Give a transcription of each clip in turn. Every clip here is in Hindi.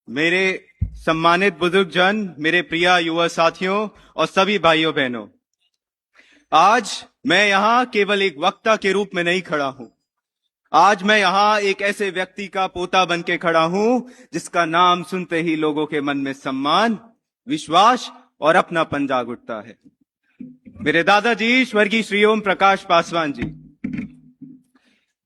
मेरे सम्मानित बुजुर्गजन, मेरे प्रिय युवा साथियों और सभी भाइयों बहनों, आज मैं यहाँ केवल एक वक्ता के रूप में नहीं खड़ा हूँ। आज मैं यहाँ एक ऐसे व्यक्ति का पोता बन के खड़ा हूँ जिसका नाम सुनते ही लोगों के मन में सम्मान, विश्वास और अपनापन जाग उठता है। मेरे दादाजी स्वर्गीय श्री ओम प्रकाश पासवान जी।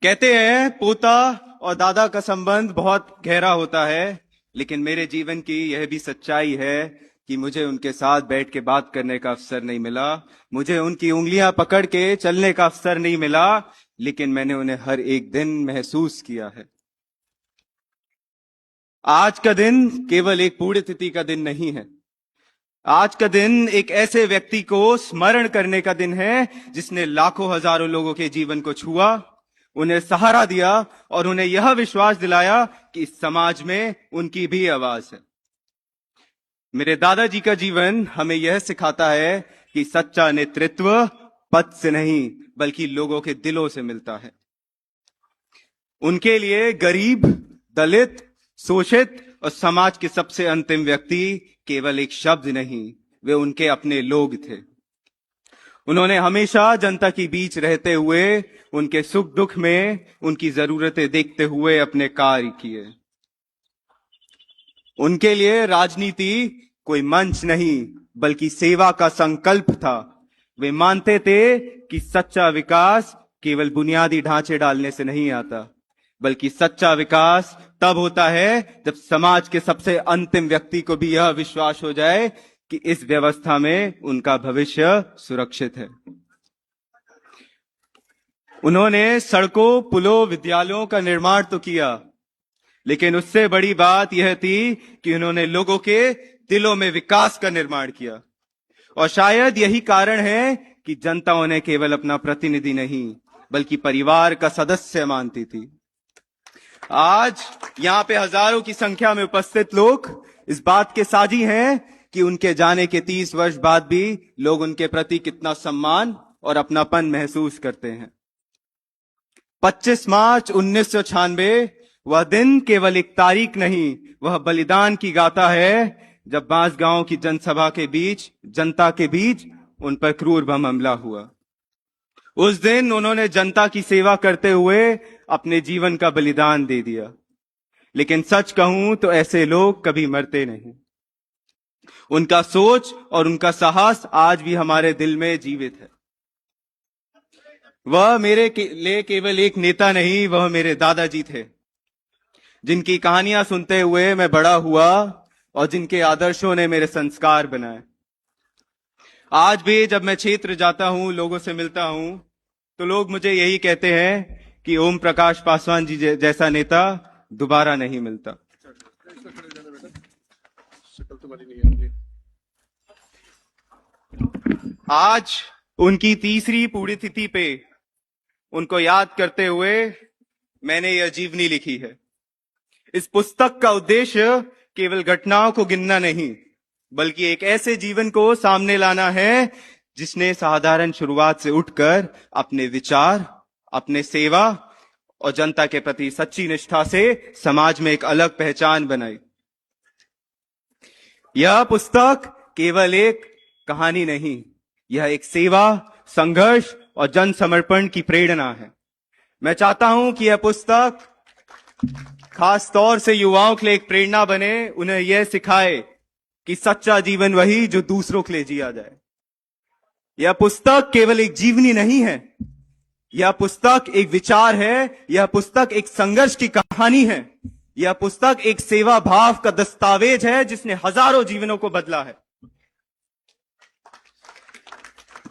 कहते हैं पोता और दादा का संबंध बहुत गहरा होता है, लेकिन मेरे जीवन की यह भी सच्चाई है कि मुझे उनके साथ बैठ के बात करने का अवसर नहीं मिला, मुझे उनकी उंगलियां पकड़ के चलने का अवसर नहीं मिला, लेकिन मैंने उन्हें हर एक दिन महसूस किया है। आज का दिन केवल एक पुण्यतिथि का दिन नहीं है। आज का दिन एक ऐसे व्यक्ति को स्मरण करने का दिन है जिसने लाखों हजारों लोगों के जीवन को छुआ, उन्हें सहारा दिया और उन्हें यह विश्वास दिलाया कि इस समाज में उनकी भी आवाज है। मेरे दादाजी का जीवन हमें यह सिखाता है कि सच्चा नेतृत्व पद से नहीं बल्कि लोगों के दिलों से मिलता है। उनके लिए गरीब, दलित, शोषित और समाज के सबसे अंतिम व्यक्ति केवल एक शब्द नहीं, वे उनके अपने लोग थे। उन्होंने हमेशा जनता के बीच रहते हुए उनके सुख दुख में उनकी जरूरतें देखते हुए अपने कार्य किए। उनके लिए राजनीति कोई मंच नहीं बल्कि सेवा का संकल्प था। वे मानते थे कि सच्चा विकास केवल बुनियादी ढांचे डालने से नहीं आता, बल्कि सच्चा विकास तब होता है जब समाज के सबसे अंतिम व्यक्ति को भी यह विश्वास हो जाए कि इस व्यवस्था में उनका भविष्य सुरक्षित है। उन्होंने सड़कों, पुलों, विद्यालयों का निर्माण तो किया, लेकिन उससे बड़ी बात यह थी कि उन्होंने लोगों के दिलों में विकास का निर्माण किया। और शायद यही कारण है कि जनता उन्हें केवल अपना प्रतिनिधि नहीं बल्कि परिवार का सदस्य मानती थी। आज यहाँ पे हजारों की संख्या में उपस्थित लोग इस बात के साझी हैं कि उनके जाने के 30 वर्ष बाद भी लोग उनके प्रति कितना सम्मान और अपनापन महसूस करते हैं। 25 मार्च 1996 वह दिन केवल एक तारीख नहीं, वह बलिदान की गाथा है जब बांसगांव की जनसभा के बीच, जनता के बीच उन पर क्रूर बम हमला हुआ। उस दिन उन्होंने जनता की सेवा करते हुए अपने जीवन का बलिदान दे दिया। लेकिन सच कहूं तो ऐसे लोग कभी मरते नहीं। उनका सोच और उनका साहस आज भी हमारे दिल में जीवित है। वह मेरे लिए केवल एक नेता नहीं, वह मेरे दादाजी थे, जिनकी कहानियां सुनते हुए मैं बड़ा हुआ और जिनके आदर्शों ने मेरे संस्कार बनाए। आज भी जब मैं क्षेत्र जाता हूं, लोगों से मिलता हूं, तो लोग मुझे यही कहते हैं कि ओम प्रकाश पासवान जी जैसा नेता दोबारा नहीं मिलता। आज उनकी तीसरी पुण्यतिथि पे उनको याद करते हुए मैंने यह जीवनी लिखी है। इस पुस्तक का उद्देश्य केवल घटनाओं को गिनना नहीं बल्कि एक ऐसे जीवन को सामने लाना है जिसने साधारण शुरुआत से उठकर अपने विचार, अपने सेवा और जनता के प्रति सच्ची निष्ठा से समाज में एक अलग पहचान बनाई। यह पुस्तक केवल एक कहानी नहीं, यह एक सेवा, संघर्ष और जन समर्पण की प्रेरणा है। मैं चाहता हूं कि यह पुस्तक खास तौर से युवाओं के लिए एक प्रेरणा बने, उन्हें यह सिखाए कि सच्चा जीवन वही जो दूसरों के लिए जिया जाए। यह पुस्तक केवल एक जीवनी नहीं है, यह पुस्तक एक विचार है, यह पुस्तक एक संघर्ष की कहानी है, यह पुस्तक एक सेवा भाव का दस्तावेज है जिसने हजारों जीवनों को बदला है।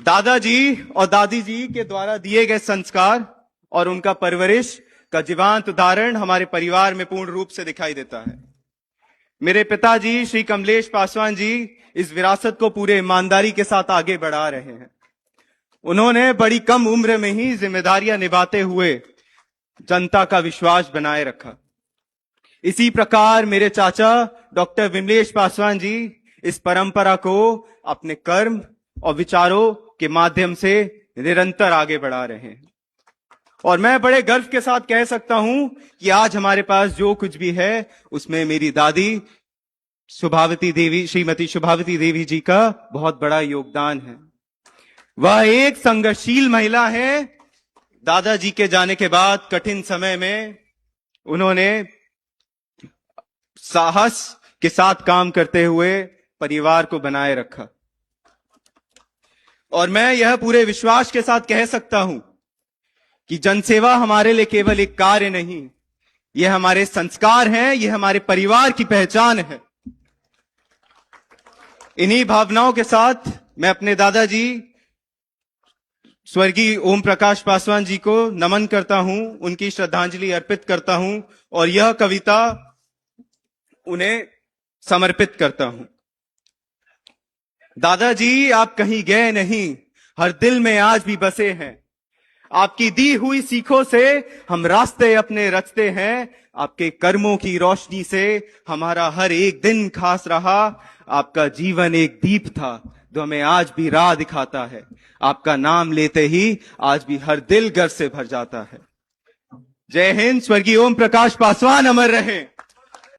दादाजी और दादी जी के द्वारा दिए गए संस्कार और उनका परवरिश का जीवंत उदाहरण हमारे परिवार में पूर्ण रूप से दिखाई देता है। मेरे पिताजी श्री कमलेश पासवान जी इस विरासत को पूरे ईमानदारी के साथ आगे बढ़ा रहे हैं। उन्होंने बड़ी कम उम्र में ही जिम्मेदारियां निभाते हुए जनता का विश्वास बनाए रखा। इसी प्रकार मेरे चाचा डॉक्टर विमलेश पासवान जी इस परंपरा को अपने कर्म और विचारों के माध्यम से निरंतर आगे बढ़ा रहे हैं। और मैं बड़े गर्व के साथ कह सकता हूं कि आज हमारे पास जो कुछ भी है उसमें मेरी दादी शुभावती देवी, श्रीमती शुभावती देवी जी का बहुत बड़ा योगदान है। वह एक संघर्षशील महिला है। दादाजी के जाने के बाद कठिन समय में उन्होंने साहस के साथ काम करते हुए परिवार को बनाए रखा। और मैं यह पूरे विश्वास के साथ कह सकता हूं कि जनसेवा हमारे लिए केवल एक कार्य नहीं, यह हमारे संस्कार हैं, यह हमारे परिवार की पहचान है। इन्हीं भावनाओं के साथ मैं अपने दादाजी स्वर्गीय ओम प्रकाश पासवान जी को नमन करता हूं, उनकी श्रद्धांजलि अर्पित करता हूं और यह कविता उन्हें समर्पित करता हूं। दादाजी, आप कहीं गए नहीं, हर दिल में आज भी बसे हैं। आपकी दी हुई सीखों से हम रास्ते अपने रचते हैं। आपके कर्मों की रोशनी से हमारा हर एक दिन खास रहा। आपका जीवन एक दीप था जो हमें आज भी राह दिखाता है। आपका नाम लेते ही आज भी हर दिल गर्व से भर जाता है। जय हिंद। स्वर्गीय ओम प्रकाश पासवान अमर रहे।